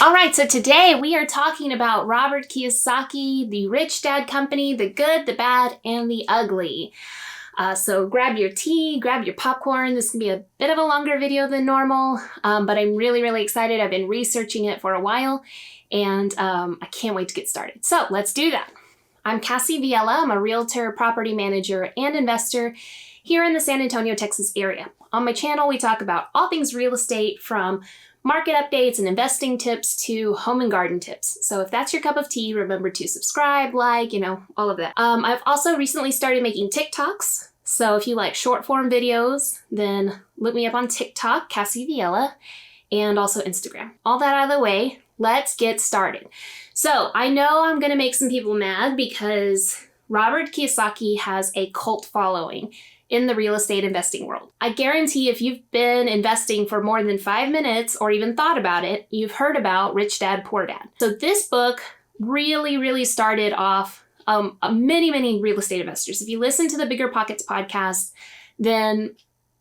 All right, so today we are talking about Robert Kiyosaki, the Rich Dad Company, the good, the bad, and the ugly. So grab your tea, grab your popcorn. This can be a bit of a longer video than normal, but I'm really excited. I've been researching it for a while, and I can't wait to get started. So let's do that. I'm Cassie Villela. I'm a realtor, property manager, and investor here in the San Antonio, Texas area. On my channel, we talk about all things real estate, from market updates and investing tips to home and garden tips. So if that's your cup of tea, remember to subscribe, like, all of that. I've also recently started making TikToks. So if you like short form videos, then look me up on TikTok, Cassie Villela, and also Instagram. All that out of the way, let's get started. So I know I'm gonna make some people mad because Robert Kiyosaki has a cult following in the real estate investing world. I guarantee if you've been investing for more than 5 minutes or even thought about it, you've heard about Rich Dad, Poor Dad. So this book really started off many real estate investors. If you listen to the Bigger Pockets podcast, then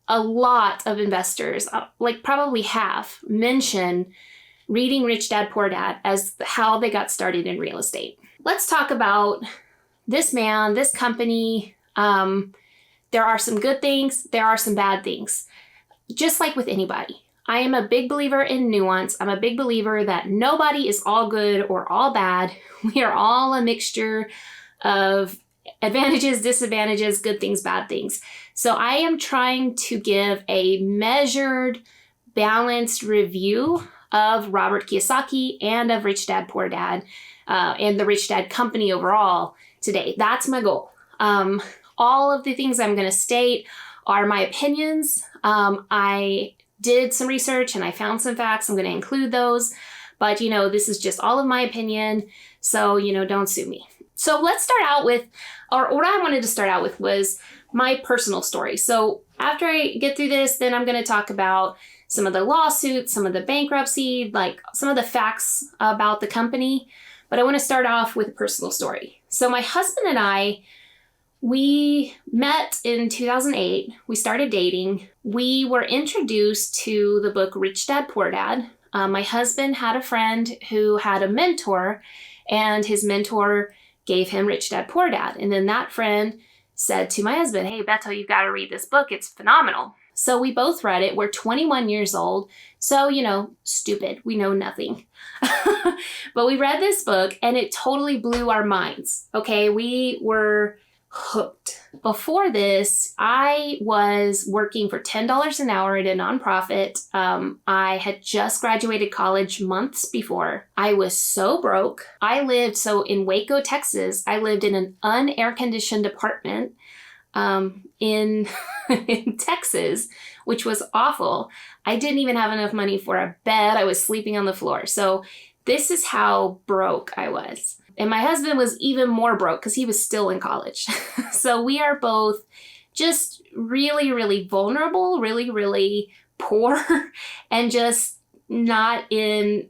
a lot of investors, like probably half, mention reading Rich Dad, Poor Dad as how they got started in real estate. Let's talk about this man, this company. There are some good things, there are some bad things. Just like with anybody. I am a big believer in nuance. I'm a big believer that nobody is all good or all bad. We are all a mixture of advantages, disadvantages, good things, bad things. So I am trying to give a measured, balanced review of Robert Kiyosaki and of Rich Dad, Poor Dad, and the Rich Dad Company overall today. That's my goal. All of the things I'm going to state are my opinions. I did some research and I found some facts. I'm going to include those. But, this is just all of my opinion. So, don't sue me. So let's start out with, or what I wanted to start out with was my personal story. So after I get through this, then I'm going to talk about some of the lawsuits, some of the bankruptcy, like some of the facts about the company. But I want to start off with a personal story. So my husband and I, we met in 2008. We started dating. We were introduced to the book Rich Dad, Poor Dad. My husband had a friend who had a mentor, and his mentor gave him Rich Dad, Poor Dad. And then that friend said to my husband, "Hey, Beto, you've got to read this book. It's phenomenal." So we both read it. We're 21 years old. So, stupid. We know nothing. But we read this book and it totally blew our minds. Okay, we were hooked. Before this, I was working for $10 an hour at a nonprofit. I had just graduated college months before. I was so broke. I lived, in Waco, Texas, I lived in an unair-conditioned apartment in Texas, which was awful. I didn't even have enough money for a bed. I was sleeping on the floor. So this is how broke I was. And my husband was even more broke because he was still in college. So we are both just really vulnerable, really poor, and just not in,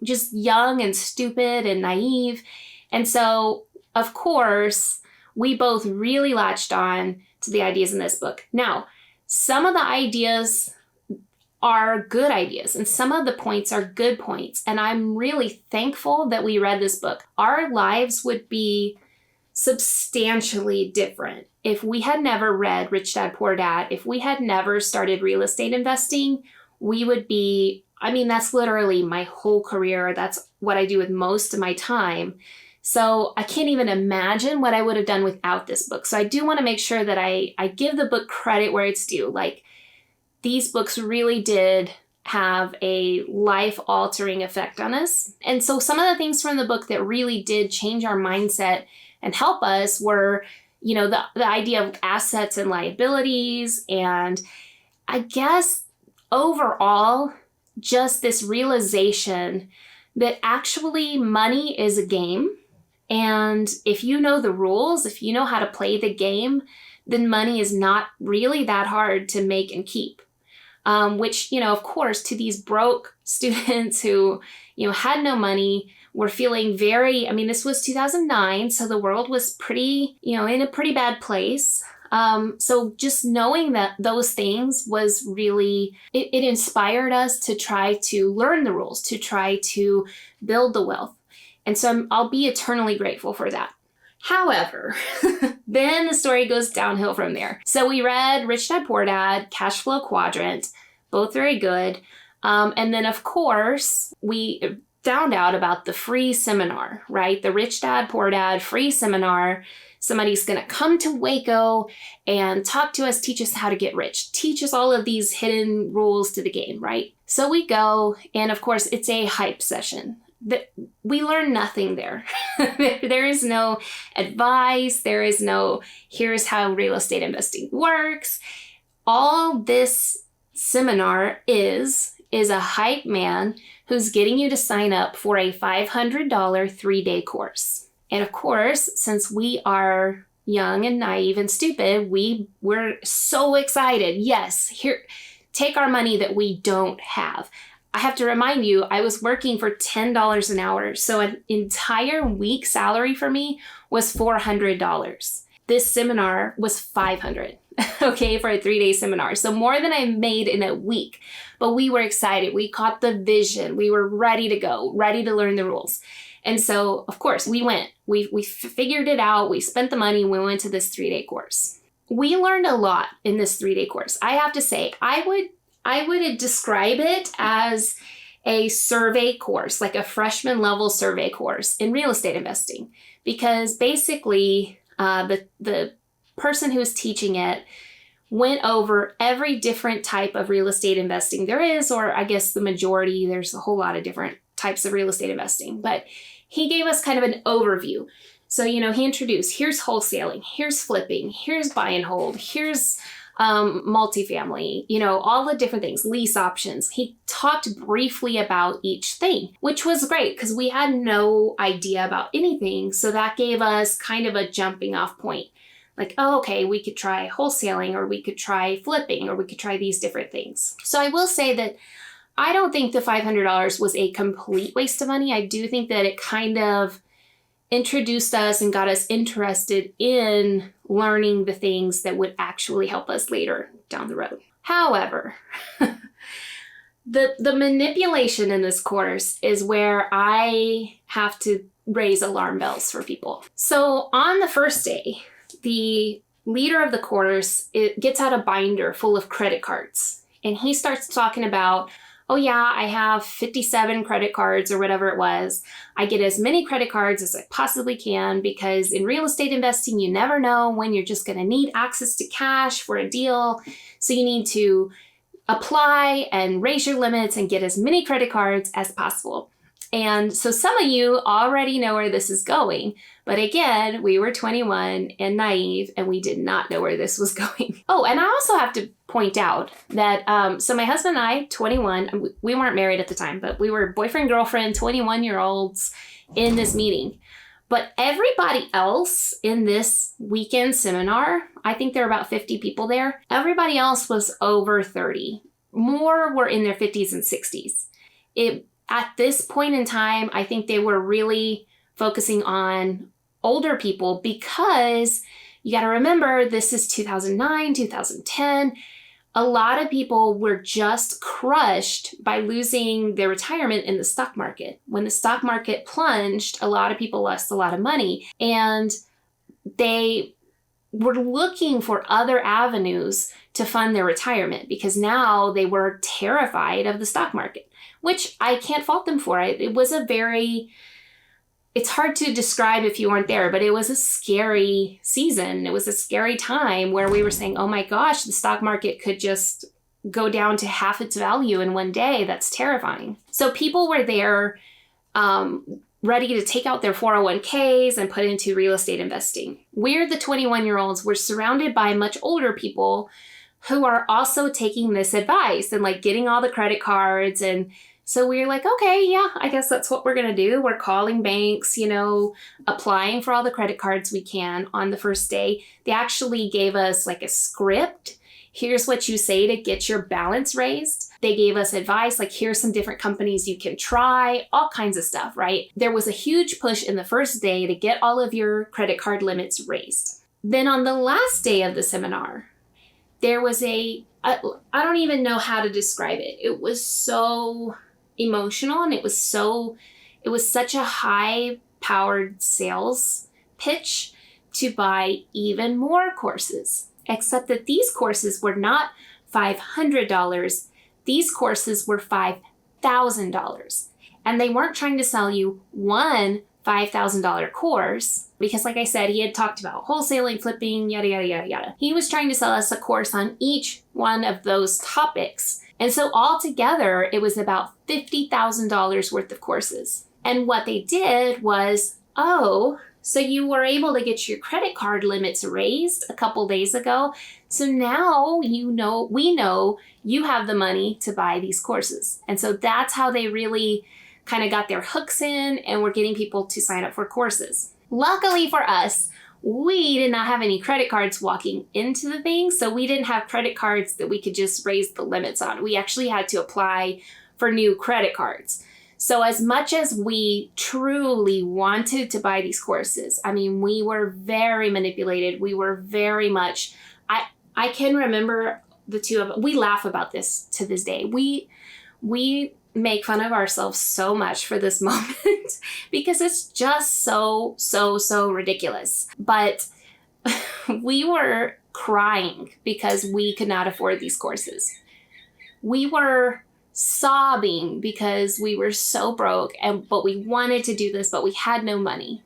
just young and stupid and naive. And so, of course, we both really latched on to the ideas in this book. Now, some of the ideas are good ideas and some of the points are good points. And I'm really thankful that we read this book. Our lives would be substantially different if we had never read Rich Dad, Poor Dad. If we had never started real estate investing, we would be, that's literally my whole career. That's what I do with most of my time. So I can't even imagine what I would have done without this book. So I do want to make sure that I give the book credit where it's due. Like, these books really did have a life-altering effect on us. And so some of the things from the book that really did change our mindset and help us were, the idea of assets and liabilities. And I guess overall, just this realization that actually money is a game. And if you know the rules, if you know how to play the game, then money is not really that hard to make and keep. Which, of course, to these broke students who, had no money, were feeling very, this was 2009, so the world was pretty, in a pretty bad place. So just knowing that those things was really, it inspired us to try to learn the rules, to try to build the wealth. And so I'll be eternally grateful for that. However, then the story goes downhill from there. So we read Rich Dad, Poor Dad, Cash Flow Quadrant, both very good. And then, of course, we found out about the free seminar, right? The Rich Dad, Poor Dad free seminar. Somebody's going to come to Waco and talk to us, teach us how to get rich, teach us all of these hidden rules to the game, right? So we go, and of course, it's a hype session. We learn nothing there. There is no advice. There is no, here's how real estate investing works. All this seminar is a hype man who's getting you to sign up for a $500 3-day course. And of course, since we are young and naive and stupid, we're so excited. Yes, here, take our money that we don't have. I have to remind you, I was working for $10 an hour. So an entire week salary for me was $400. This seminar was $500, okay, for a 3-day seminar. So more than I made in a week, but we were excited. We caught the vision. We were ready to go, ready to learn the rules. And so, of course, we went. We figured it out. We spent the money. We went to this 3-day course. We learned a lot in this 3-day course. I have to say, I would describe it as a survey course, like a freshman level survey course in real estate investing, because basically the person who was teaching it went over every different type of real estate investing there is, or I guess the majority, there's a whole lot of different types of real estate investing, but he gave us kind of an overview. So, he introduced, here's wholesaling, here's flipping, here's buy and hold, here's multifamily, all the different things, lease options. He talked briefly about each thing, which was great because we had no idea about anything. So that gave us kind of a jumping off point. Like, oh, okay, we could try wholesaling, or we could try flipping, or we could try these different things. So I will say that I don't think the $500 was a complete waste of money. I do think that it kind of introduced us and got us interested in learning the things that would actually help us later down the road. However, the manipulation in this course is where I have to raise alarm bells for people. So on the first day, the leader of the course, it gets out a binder full of credit cards, and he starts talking about, oh yeah, I have 57 credit cards or whatever it was. I get as many credit cards as I possibly can because in real estate investing, you never know when you're just going to need access to cash for a deal. So you need to apply and raise your limits and get as many credit cards as possible. And so some of you already know where this is going. But again, we were 21 and naive, and we did not know where this was going. Oh, and I also have to point out that, so my husband and I, 21, we weren't married at the time, but we were boyfriend, girlfriend, 21-year-olds in this meeting. But everybody else in this weekend seminar, I think there were about 50 people there. Everybody else was over 30. More were in their 50s and 60s. At this point in time, I think they were really focusing on older people because you got to remember, this is 2009, 2010. A lot of people were just crushed by losing their retirement in the stock market. When the stock market plunged, a lot of people lost a lot of money, and they were looking for other avenues to fund their retirement because now they were terrified of the stock market, which I can't fault them for. It was it's hard to describe if you weren't there, but it was a scary season. It was a scary time where we were saying, oh my gosh, the stock market could just go down to half its value in one day. That's terrifying. So people were there ready to take out their 401ks and put into real estate investing. We're the 21-year-olds. We're surrounded by much older people who are also taking this advice and like getting all the credit cards. And so we're like, okay, yeah, I guess that's what we're going to do. We're calling banks, applying for all the credit cards we can on the first day. They actually gave us like a script. Here's what you say to get your balance raised. They gave us advice, like here's some different companies you can try, all kinds of stuff, right? There was a huge push in the first day to get all of your credit card limits raised. Then on the last day of the seminar, there was I don't even know how to describe it. It was so emotional, and it was such a high-powered sales pitch to buy even more courses, except that these courses were not $500. These courses were $5,000. And they weren't trying to sell you one $5,000 course, because like I said, he had talked about wholesaling, flipping, yada, yada, yada, yada. He was trying to sell us a course on each one of those topics. And so altogether, it was about $50,000 worth of courses. And what they did was, so you were able to get your credit card limits raised a couple days ago. So now we know you have the money to buy these courses. And so that's how they really kind of got their hooks in and were getting people to sign up for courses. Luckily for us, we did not have any credit cards walking into the thing. So we didn't have credit cards that we could just raise the limits on. We actually had to apply for new credit cards. So as much as we truly wanted to buy these courses, I mean, we were very manipulated. We were very much, I can remember the two of us, we laugh about this to this day. We make fun of ourselves so much for this moment because it's just so ridiculous. But we were crying because we could not afford these courses. We were sobbing because we were so broke, but we wanted to do this, but we had no money.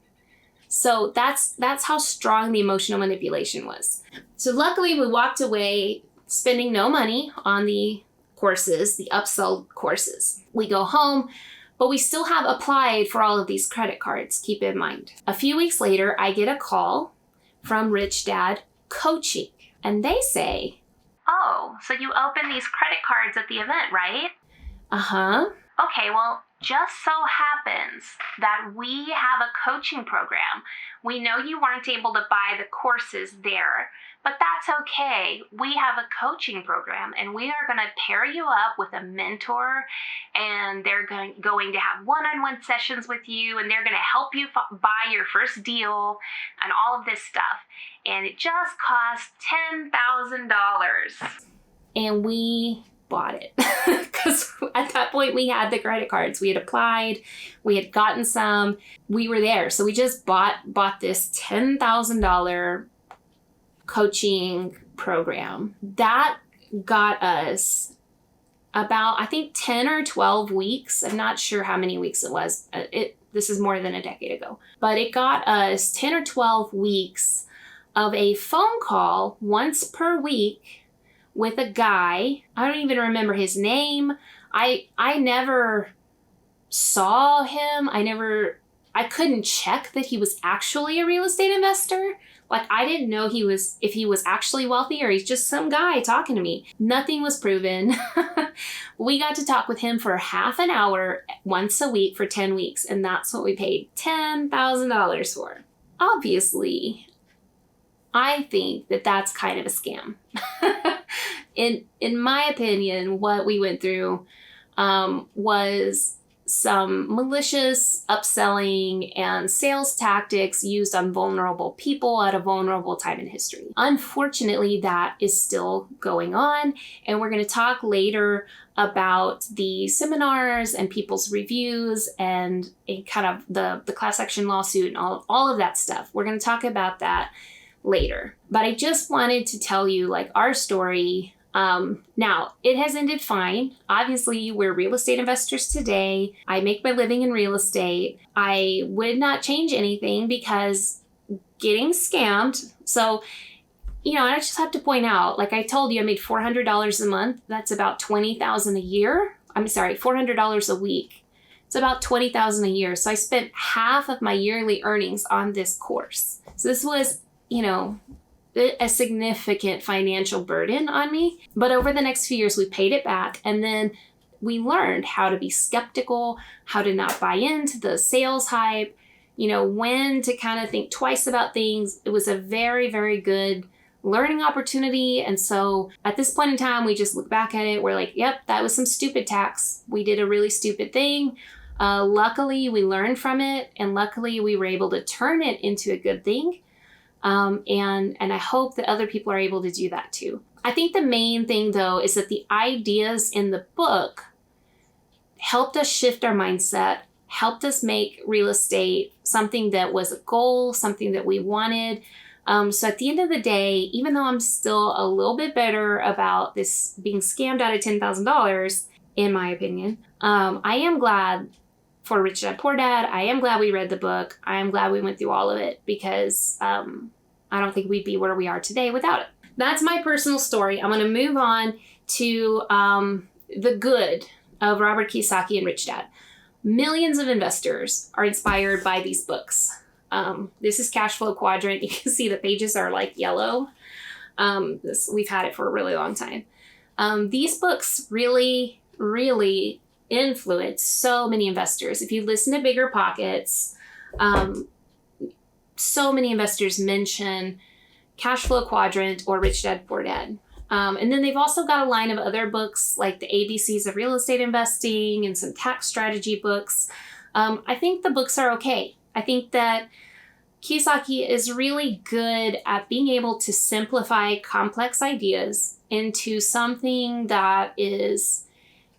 So that's how strong the emotional manipulation was. So luckily we walked away spending no money on the courses, the upsell courses. We go home, but we still have applied for all of these credit cards, keep in mind. A few weeks later, I get a call from Rich Dad Coaching, and they say, "Oh, so you opened these credit cards at the event, right?" Uh-huh. Okay, well, just so happens that we have a coaching program. We know you weren't able to buy the courses there, but that's okay. We have a coaching program, and we are going to pair you up with a mentor, and they're going to have one-on-one sessions with you, and they're going to help you buy your first deal and all of this stuff. And it just cost $10,000. And we bought it because at that point we had the credit cards. We had applied, we had gotten some, we were there. So we just bought this $10,000 coaching program. That got us about, I think, 10 or 12 weeks. I'm not sure how many weeks it was. This is more than a decade ago. But it got us 10 or 12 weeks of a phone call once per week with a guy. I don't even remember his name. I never saw him. I couldn't check that he was actually a real estate investor. Like, I didn't know if he was actually wealthy or he's just some guy talking to me. Nothing was proven. We got to talk with him for half an hour once a week for 10 weeks. And that's what we paid $10,000 for. Obviously, I think that that's kind of a scam. In my opinion, what we went through was some malicious upselling and sales tactics used on vulnerable people at a vulnerable time in history. Unfortunately, that is still going on, and we're going to talk later about the seminars and people's reviews and kind of the class action lawsuit and all of that stuff. We're going to talk about that later. But I just wanted to tell you, like, our story. Now, it has ended fine. Obviously, we're real estate investors today. I make my living in real estate. I would not change anything because getting scammed. So, I just have to point out, like I told you, I made $400 a month. That's about $20,000 a year. I'm sorry, $400 a week. It's about $20,000 a year. So I spent half of my yearly earnings on this course. So this was, a significant financial burden on me. But over the next few years, we paid it back. And then we learned how to be skeptical, how to not buy into the sales hype, when to kind of think twice about things. It was a very, very good learning opportunity. And so at this point in time, we just look back at it. We're like, yep, that was some stupid tax. We did a really stupid thing. Luckily, we learned from it. And luckily, we were able to turn it into a good thing. And I hope that other people are able to do that too. I think the main thing though is that the ideas in the book helped us shift our mindset, helped us make real estate something that was a goal, something that we wanted. So at the end of the day, even though I'm still a little bit bitter about this being scammed out of $10,000, in my opinion, I am glad for Rich Dad Poor Dad. I am glad we read the book. I am glad we went through all of it because I don't think we'd be where we are today without it. That's my personal story. I'm going to move on to the good of Robert Kiyosaki and Rich Dad. Millions of investors are inspired by these books. This is Cash Flow Quadrant. You can see the pages are like yellow. We've had it for a really long time. These books really, really influence so many investors. If you listen to Bigger Pockets, so many investors mention Cash Flow Quadrant or Rich Dad Poor Dad. And then they've also got a line of other books like the ABCs of Real Estate Investing and some tax strategy books. I think the books are okay. I think that Kiyosaki is really good at being able to simplify complex ideas into something that is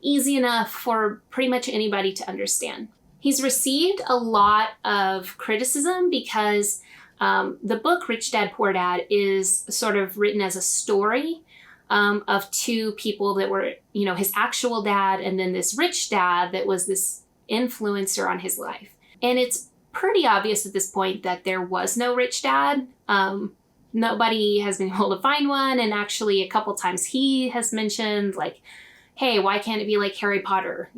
easy enough for pretty much anybody to understand. He's received a lot of criticism because the book Rich Dad Poor Dad is sort of written as a story of two people that were, his actual dad and then this rich dad that was this influencer on his life. And it's pretty obvious at this point that there was no rich dad. Nobody has been able to find one. And actually a couple times he has mentioned like, hey, why can't it be like Harry Potter?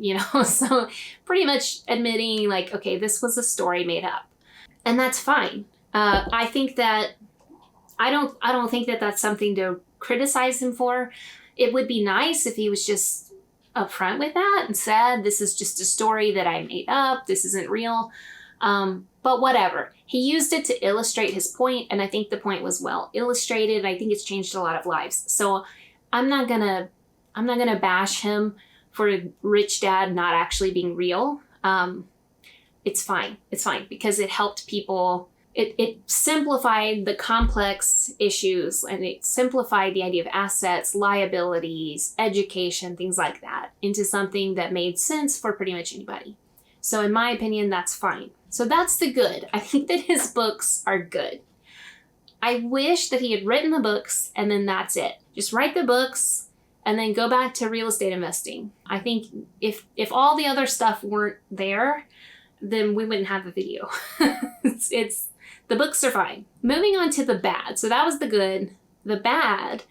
So pretty much admitting like, okay, this was a story made up. And that's fine. I think that I don't think that that's something to criticize him for. It would be nice if he was just upfront with that and said, this is just a story that I made up. This isn't real. But whatever. He used it to illustrate his point, and I think the point was well illustrated. I think it's changed a lot of lives. So I'm not gonna bash him for Rich Dad not actually being real. It's fine. It's fine because it helped people. It simplified the complex issues and it simplified the idea of assets, liabilities, education, things like that into something that made sense for pretty much anybody. So in my opinion, that's fine. So that's the good. I think that his books are good. I wish that he had written the books and then that's it. Just write the books and then go back to real estate investing. I think if all the other stuff weren't there, then we wouldn't have a video. The books are fine. Moving on to the bad. So that was the good. The bad,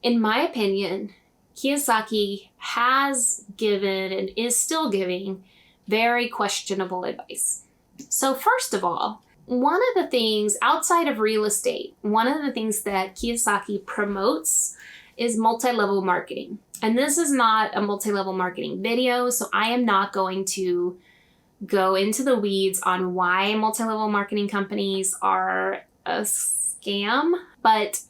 in my opinion, Kiyosaki has given and is still giving very questionable advice. So first of all, one of the things outside of real estate, one of the things that Kiyosaki promotes is multi-level marketing. And this is not a multi-level marketing video, so I am not going to go into the weeds on why multi-level marketing companies are a scam, but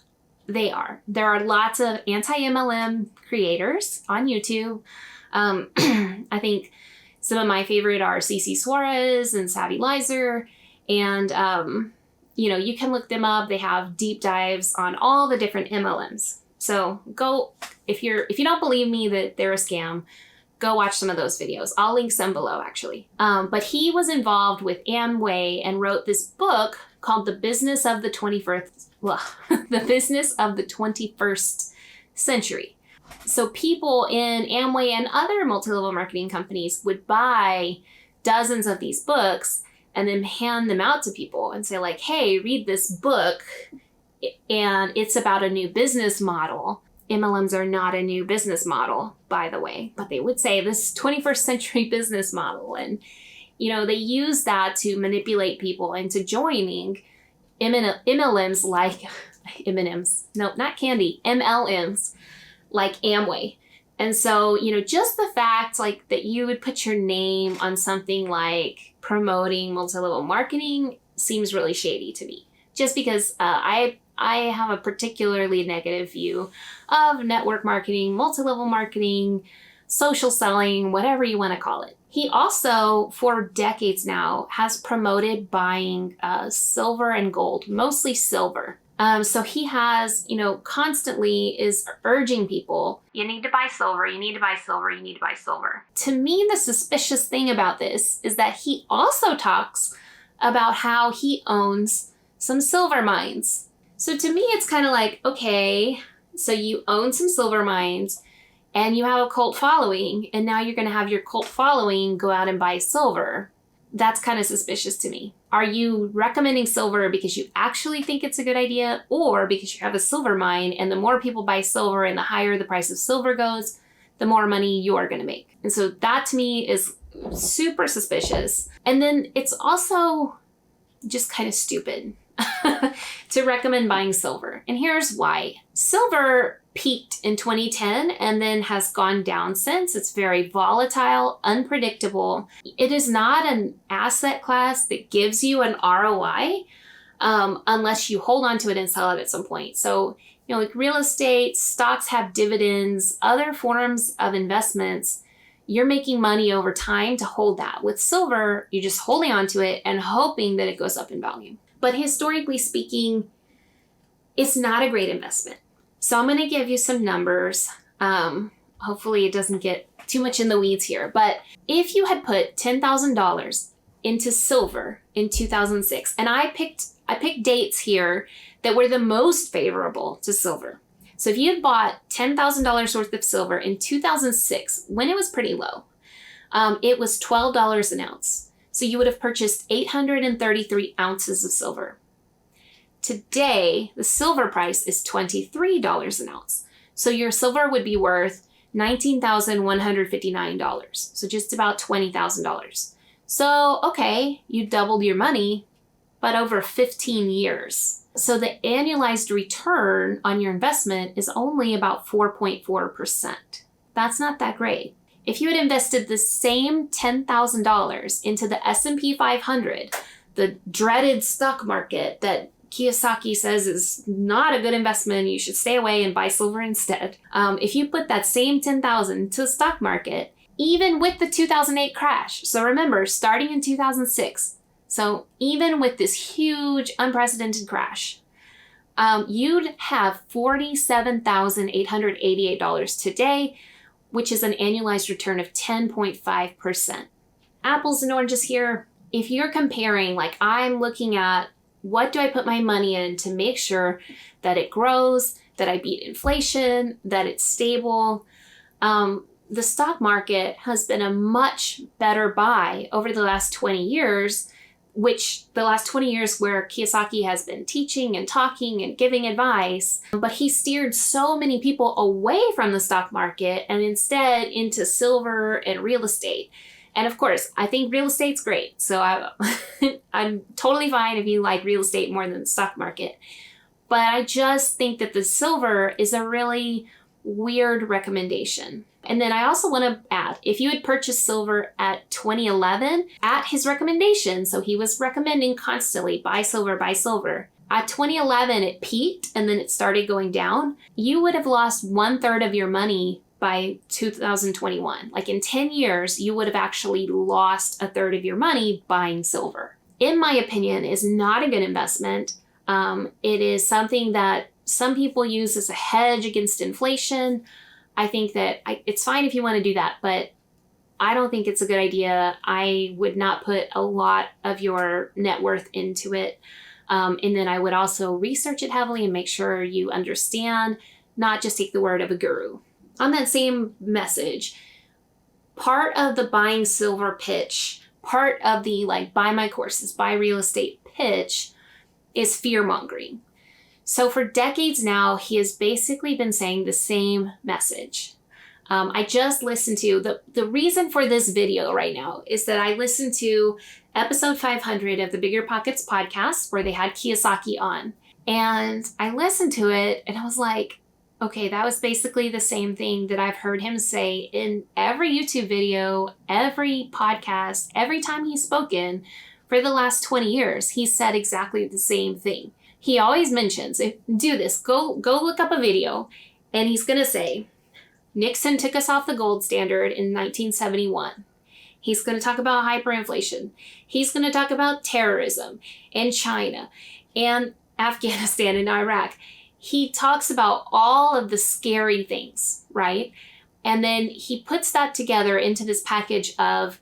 they are. There are lots of anti-MLM creators on YouTube. I think some of my favorite are CC Suarez and Savvy Lizer. And, you can look them up. They have deep dives on all the different MLMs. So go, if you don't believe me that they're a scam, go watch some of those videos. I'll link some below actually. But he was involved with Amway and wrote this book called The Business of the 21st Century. So people in Amway and other multi-level marketing companies would buy dozens of these books and then hand them out to people and say like, hey, read this book and it's about a new business model. MLMs are not a new business model, by the way, but they would say this 21st century business model. And, they use that to manipulate people into joining MLMs like M&Ms. No, not candy. MLMs like Amway. And so, just the fact like that you would put your name on something like promoting multi-level marketing seems really shady to me. Just because I have a particularly negative view of network marketing, multi-level marketing, social selling, whatever you want to call it. He also, for decades now, has promoted buying silver and gold, mostly silver. So he has, constantly is urging people, you need to buy silver, you need to buy silver, you need to buy silver. To me, the suspicious thing about this is that he also talks about how he owns some silver mines. So to me, it's kind of like, okay, so you own some silver mines and you have a cult following, and now you're going to have your cult following go out and buy silver. That's kind of suspicious to me. Are you recommending silver because you actually think it's a good idea, or because you have a silver mine and the more people buy silver and the higher the price of silver goes, the more money you're going to make? And so that to me is super suspicious. And then it's also just kind of stupid to recommend buying silver. And here's why. Silver peaked in 2010 and then has gone down since. It's very volatile, unpredictable. It is not an asset class that gives you an ROI unless you hold on to it and sell it at some point. So, like real estate, stocks have dividends, other forms of investments, you're making money over time to hold that. With silver, you're just holding on to it and hoping that it goes up in value. But historically speaking, it's not a great investment. So I'm going to give you some numbers. Hopefully it doesn't get too much in the weeds here. But if you had put $10,000 into silver in 2006, and I picked dates here that were the most favorable to silver. So if you had bought $10,000 worth of silver in 2006, when it was pretty low, it was $12 an ounce. So you would have purchased 833 ounces of silver. Today, the silver price is $23 an ounce. So your silver would be worth $19,159. So just about $20,000. So, okay, you doubled your money, but over 15 years. So the annualized return on your investment is only about 4.4%. That's not that great. If you had invested the same $10,000 into the S&P 500, the dreaded stock market that Kiyosaki says is not a good investment, you should stay away and buy silver instead. If you put that same $10,000 to the stock market, even with the 2008 crash, so remember, starting in 2006, so even with this huge unprecedented crash, you'd have $47,888 today, which is an annualized return of 10.5%. Apples and oranges here. If you're comparing, like I'm looking at, what do I put my money in to make sure that it grows, that I beat inflation, that it's stable? The stock market has been a much better buy over the last 20 years, which the last 20 years where Kiyosaki has been teaching and talking and giving advice, but he steered so many people away from the stock market and instead into silver and real estate. And of course, I think real estate's great. So I'm totally fine if you like real estate more than the stock market. But I just think that the silver is a really weird recommendation. And then I also want to add, if you had purchased silver at 2011, at his recommendation, so he was recommending constantly, buy silver, buy silver. At 2011, it peaked and then it started going down. You would have lost 1/3 of your money by 2021. Like in 10 years, you would have actually lost 1/3 of your money buying silver. In my opinion, is not a good investment. It is something that some people use as a hedge against inflation. I think that it's fine if you want to do that, but I don't think it's a good idea. I would not put a lot of your net worth into it. And then I would also research it heavily and make sure you understand, not just take the word of a guru. On that same message, part of the buying silver pitch, part of the buy my courses, buy real estate pitch is fear mongering. So for decades now, he has basically been saying the same message. I just listened to, the reason for this video right now is that I listened to episode 500 of the Bigger Pockets podcast where they had Kiyosaki on. And I listened to it and I was like, okay, that was basically the same thing that I've heard him say in every YouTube video, every podcast, every time he's spoken for the last 20 years. He said exactly the same thing. He always mentions, do this, go look up a video, and he's going to say, Nixon took us off the gold standard in 1971. He's going to talk about hyperinflation. He's going to talk about terrorism and China and Afghanistan and Iraq. He talks about all of the scary things, right? And then he puts that together into this package of,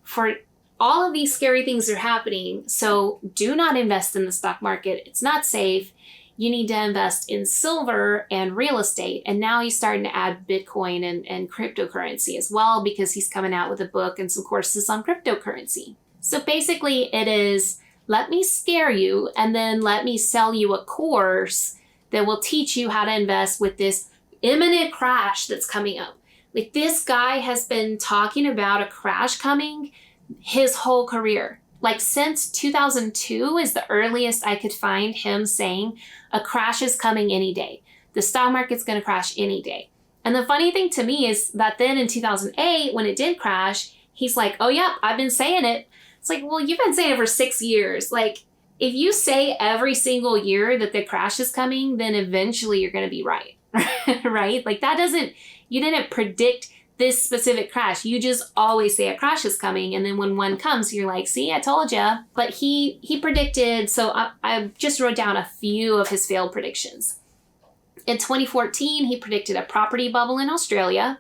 for all of these scary things are happening, so do not invest in the stock market. It's not safe. You need to invest in silver and real estate. And now he's starting to add Bitcoin and cryptocurrency as well, because he's coming out with a book and some courses on cryptocurrency. So basically it is, let me scare you and then let me sell you a course that will teach you how to invest with this imminent crash that's coming up. Like, this guy has been talking about a crash coming his whole career. Like, since 2002 is the earliest I could find him saying a crash is coming any day. The stock market's going to crash any day. And the funny thing to me is that then in 2008, when it did crash, he's like, oh yeah, I've been saying it. It's like, well, you've been saying it for 6 years. Like, if you say every single year that the crash is coming, then eventually you're going to be right, right? Like, that doesn't, you didn't predict this specific crash. You just always say a crash is coming. And then when one comes, you're like, see, I told ya. But he predicted, so I just wrote down a few of his failed predictions. In 2014, he predicted a property bubble in Australia.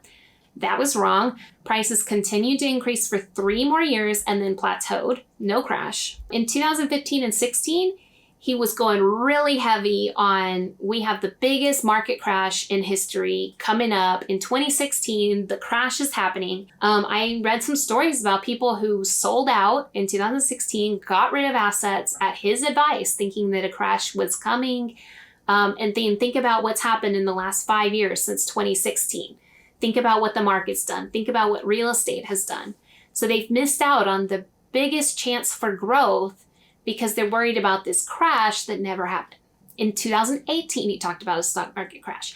That was wrong. Prices continued to increase for 3 more years and then plateaued. No crash. In 2015 and 16, he was going really heavy on, we have the biggest market crash in history coming up. In 2016, the crash is happening. I read some stories about people who sold out in 2016, got rid of assets at his advice, thinking that a crash was coming. And then think about what's happened in the last 5 years since 2016. Think about what the market's done. Think about what real estate has done. So they've missed out on the biggest chance for growth because they're worried about this crash that never happened. In 2018, he talked about a stock market crash.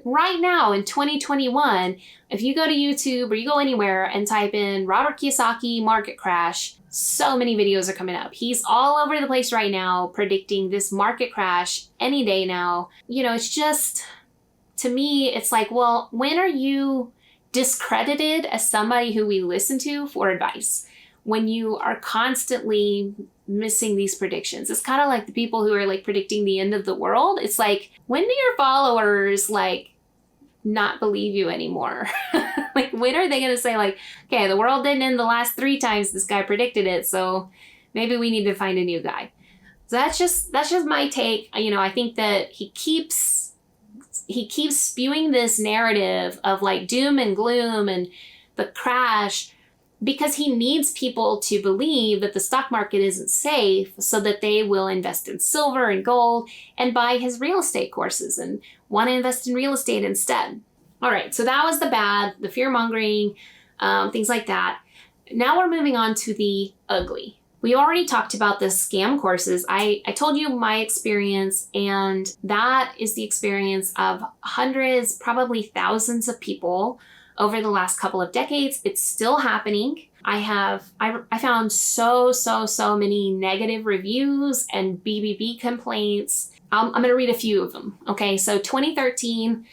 Right now, in 2021, if you go to YouTube or you go anywhere and type in Robert Kiyosaki market crash, so many videos are coming up. He's all over the place right now predicting this market crash any day now. You know, it's just, to me, it's like, well, when are you discredited as somebody who we listen to for advice? When you are constantly missing these predictions. It's kind of like the people who are like predicting the end of the world. It's like, when do your followers like not believe you anymore? Like, when are they going to say like, okay, the world didn't end the last 3 times this guy predicted it, so maybe we need to find a new guy. So that's just my take. You know, I think that he keeps spewing this narrative of like doom and gloom and the crash, because he needs people to believe that the stock market isn't safe so that they will invest in silver and gold and buy his real estate courses and want to invest in real estate instead. All right, so that was the bad, the fear-mongering, things like that. Now we're moving on to the ugly. We already talked about the scam courses. I told you my experience, and that is the experience of hundreds, probably thousands of people over the last couple of decades. It's still happening. I found so many negative reviews and BBB complaints. I'm going to read a few of them. Okay, so 2013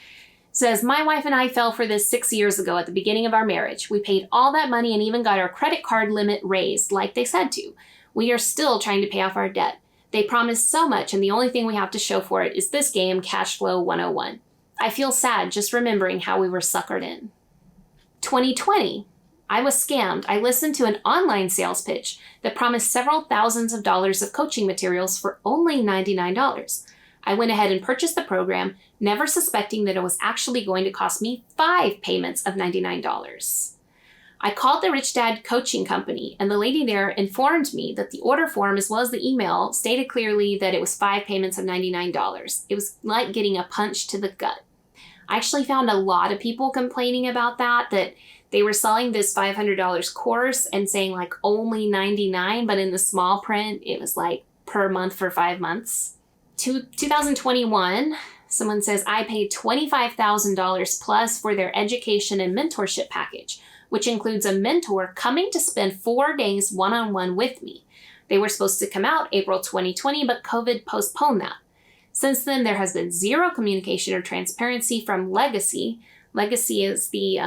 says, my wife and I fell for this 6 years ago at the beginning of our marriage. We paid all that money and even got our credit card limit raised like they said to. We are still trying to pay off our debt. They promised so much, and the only thing we have to show for it is this game, Cash Flow 101. I feel sad just remembering how we were suckered in. 2020, I was scammed. I listened to an online sales pitch that promised several thousands of dollars of coaching materials for only $99. I went ahead and purchased the program, never suspecting that it was actually going to cost me 5 payments of $99. I called the Rich Dad coaching company, and the lady there informed me that the order form as well as the email stated clearly that it was 5 payments of $99. It was like getting a punch to the gut. I actually found a lot of people complaining about that they were selling this $500 course and saying like only $99, but in the small print, it was like per month for 5 months. 2021, someone says, I paid $25,000 plus for their education and mentorship package, which includes a mentor coming to spend 4 days one-on-one with me. They were supposed to come out April 2020, but COVID postponed that. Since then, there has been zero communication or transparency from Legacy. Legacy is the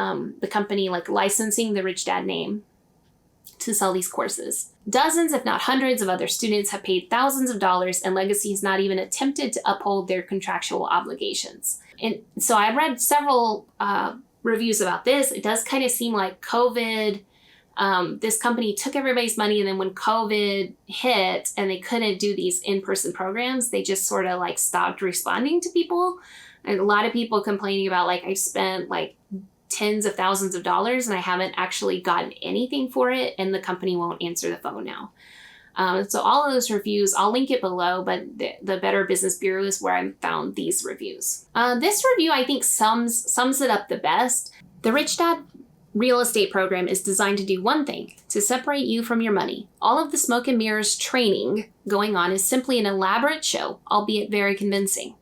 company like licensing the Rich Dad name. to sell these courses. Dozens, if not hundreds, of other students have paid thousands of dollars, and Legacy has not even attempted to uphold their contractual obligations. And so I read several reviews about this. It does kind of seem like COVID, this company took everybody's money, and then when COVID hit and they couldn't do these in-person programs, they just sort of like stopped responding to people. And a lot of people complaining about like, I spent like tens of thousands of dollars and I haven't actually gotten anything for it, and the company won't answer the phone now. So all of those reviews, I'll link it below, but the Better Business Bureau is where I found these reviews. This review, I think, sums it up the best. The Rich Dad real estate program is designed to do one thing: to separate you from your money. All of the smoke and mirrors training going on is simply an elaborate show, albeit very convincing.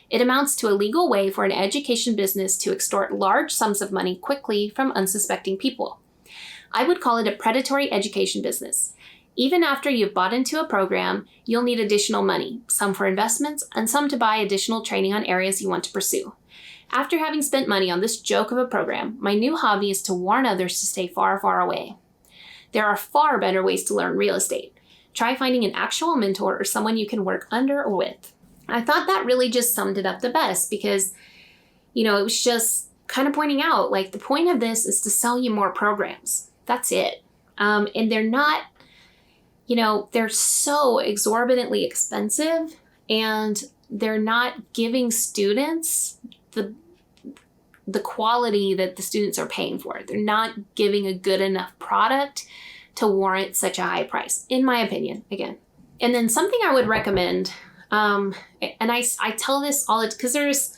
It amounts to a legal way for an education business to extort large sums of money quickly from unsuspecting people. I would call it a predatory education business. Even after you've bought into a program, you'll need additional money, some for investments and some to buy additional training on areas you want to pursue. After having spent money on this joke of a program, my new hobby is to warn others to stay far, far away. There are far better ways to learn real estate. Try finding an actual mentor or someone you can work under or with. I thought that really just summed it up the best because, it was just kind of pointing out, like, the point of this is to sell you more programs. That's it. And they're not, they're so exorbitantly expensive, and they're not giving students the quality that the students are paying for. They're not giving a good enough product to warrant such a high price, in my opinion, again. And then something I would recommend, and I tell this all because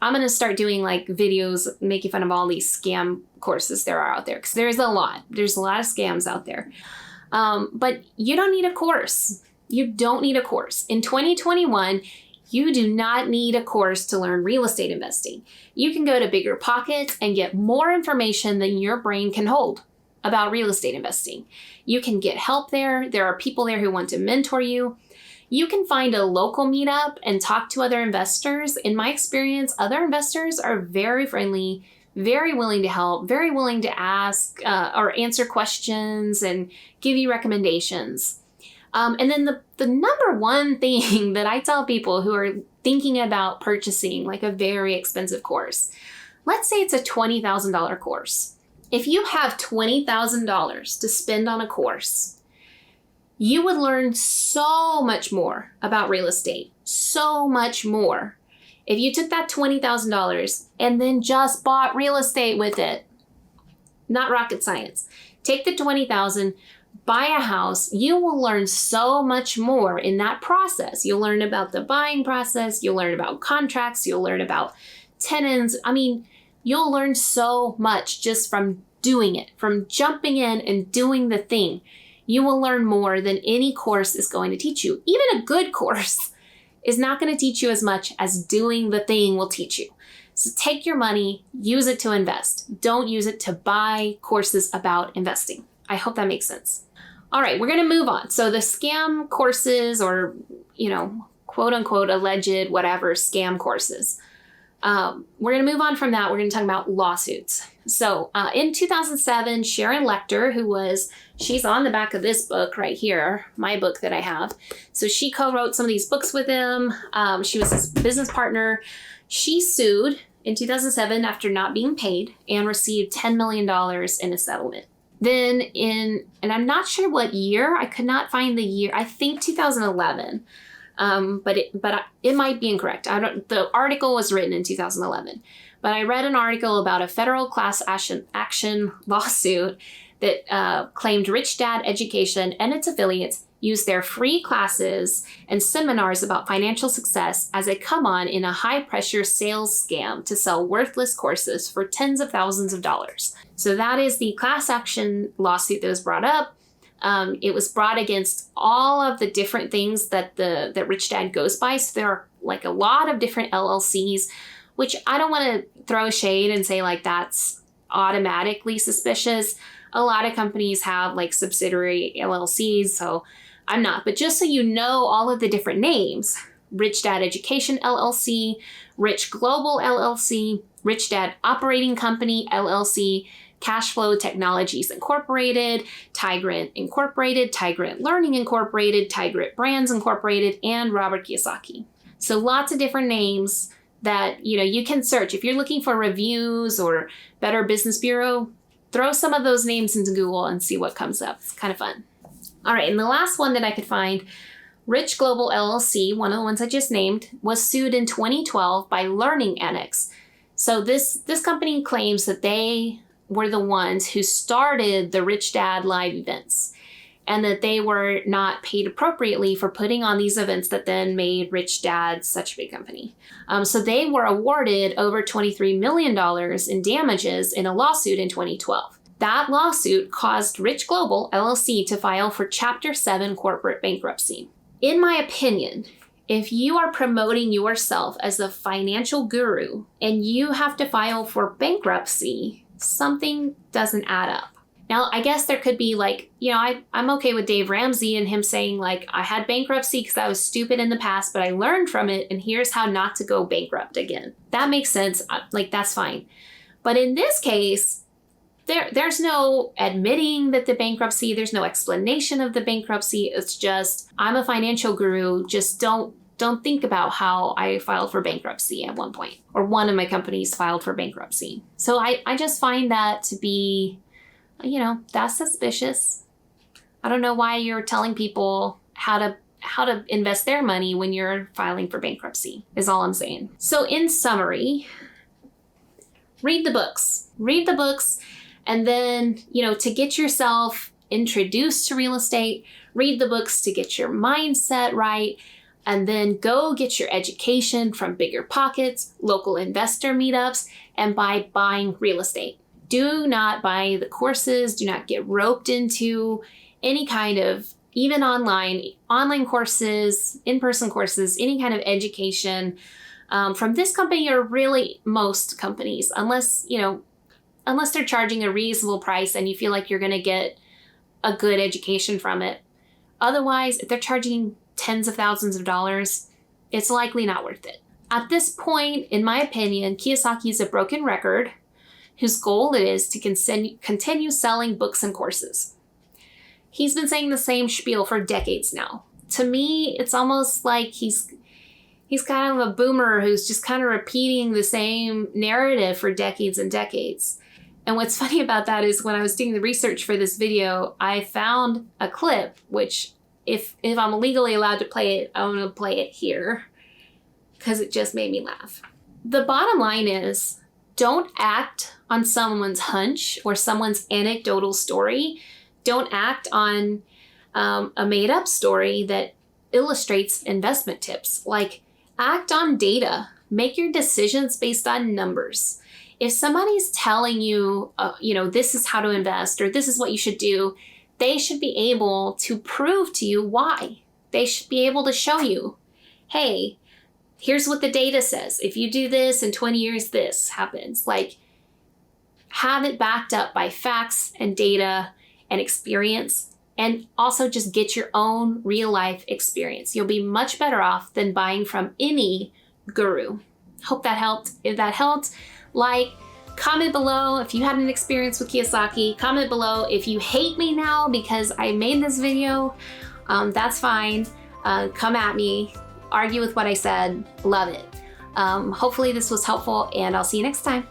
I'm going to start doing like videos making fun of all these scam courses there are out there, because there's a lot of scams out there. But you don't need a course. You don't need a course. In 2021, you do not need a course to learn real estate investing. You can go to Bigger Pockets and get more information than your brain can hold about real estate investing. You can get help there. There are people there who want to mentor you. You can find a local meetup and talk to other investors. In my experience, other investors are very friendly, very willing to help, very willing to ask or answer questions and give you recommendations. And then the number one thing that I tell people who are thinking about purchasing like a very expensive course, let's say it's a $20,000 course. If you have $20,000 to spend on a course, you would learn so much more about real estate, so much more, if you took that $20,000 and then just bought real estate with it. Not rocket science. Take the $20,000, buy a house. You will learn so much more in that process. You'll learn about the buying process. You'll learn about contracts. You'll learn about tenants. You'll learn so much just from doing it, from jumping in and doing the thing. You will learn more than any course is going to teach you. Even a good course is not going to teach you as much as doing the thing will teach you. So take your money, use it to invest. Don't use it to buy courses about investing. I hope that makes sense. All right, we're going to move on. So the scam courses, or, quote unquote, alleged, whatever, scam courses. We're going to move on from that. We're going to talk about lawsuits. So in 2007, Sharon Lechter, she's on the back of this book right here, my book that I have. So she co-wrote some of these books with him. She was his business partner. She sued in 2007 after not being paid and received $10 million in a settlement. Then and I'm not sure what year, I could not find the year, I think 2011. But it might be incorrect. The article was written in 2011, but I read an article about a federal class action lawsuit that claimed Rich Dad Education and its affiliates used their free classes and seminars about financial success as a come-on in a high-pressure sales scam to sell worthless courses for tens of thousands of dollars. So that is the class action lawsuit that was brought up. It was brought against all of the different things that Rich Dad goes by. So there are like a lot of different LLCs, which I don't want to throw shade and say like that's automatically suspicious. A lot of companies have like subsidiary LLCs, so I'm not. But just so you know all of the different names: Rich Dad Education LLC, Rich Global LLC, Rich Dad Operating Company LLC, Cashflow Technologies Incorporated, Tigrant Incorporated, Tigrant Learning Incorporated, Tigrant Brands Incorporated, and Robert Kiyosaki. So lots of different names that, you can search. If you're looking for reviews or Better Business Bureau, throw some of those names into Google and see what comes up. It's kind of fun. All right, and the last one that I could find, Rich Global LLC, one of the ones I just named, was sued in 2012 by Learning Annex. So this company claims that they were the ones who started the Rich Dad live events and that they were not paid appropriately for putting on these events that then made Rich Dad such a big company. So they were awarded over $23 million in damages in a lawsuit in 2012. That lawsuit caused Rich Global LLC to file for Chapter 7 corporate bankruptcy. In my opinion, if you are promoting yourself as a financial guru and you have to file for bankruptcy, something doesn't add up. Now, I guess there could be I'm okay with Dave Ramsey and him saying I had bankruptcy because I was stupid in the past, but I learned from it and here's how not to go bankrupt again. That makes sense. That's fine. But in this case, there's no admitting that the bankruptcy, there's no explanation of the bankruptcy. It's just, I'm a financial guru. Just don't think about how I filed for bankruptcy at one point, or one of my companies filed for bankruptcy. So I just find that to be, that's suspicious. I don't know why you're telling people how to invest their money when you're filing for bankruptcy, is all I'm saying. So in summary, read the books. And then, to get yourself introduced to real estate, read the books to get your mindset right, and then go get your education from Bigger Pockets, local investor meetups, and by buying real estate. Do not buy the courses. Do not get roped into any kind of, even online courses, in-person courses, any kind of education from this company or really most companies, unless they're charging a reasonable price and you feel like you're going to get a good education from it. Otherwise, if they're charging tens of thousands of dollars, it's likely not worth it. At this point, in my opinion, Kiyosaki is a broken record whose goal it is to continue selling books and courses. He's been saying the same spiel for decades now. To me, it's almost like he's kind of a boomer who's just kind of repeating the same narrative for decades and decades. And what's funny about that is when I was doing the research for this video, I found a clip, which if I'm legally allowed to play it, I'm going to play it here because it just made me laugh. The bottom line is, don't act on someone's hunch or someone's anecdotal story. Don't act on a made-up story that illustrates investment tips. Act on data. Make your decisions based on numbers. If somebody's telling you, this is how to invest or this is what you should do, they should be able to prove to you why. They should be able to show you, hey, here's what the data says. If you do this in 20 years, this happens. Have it backed up by facts and data and experience, and also just get your own real life experience. You'll be much better off than buying from any guru. Hope that helped. If that helped, comment below if you had an experience with Kiyosaki. Comment below if you hate me now because I made this video. That's fine. Come at me. Argue with what I said. Love it. Hopefully this was helpful, and I'll see you next time.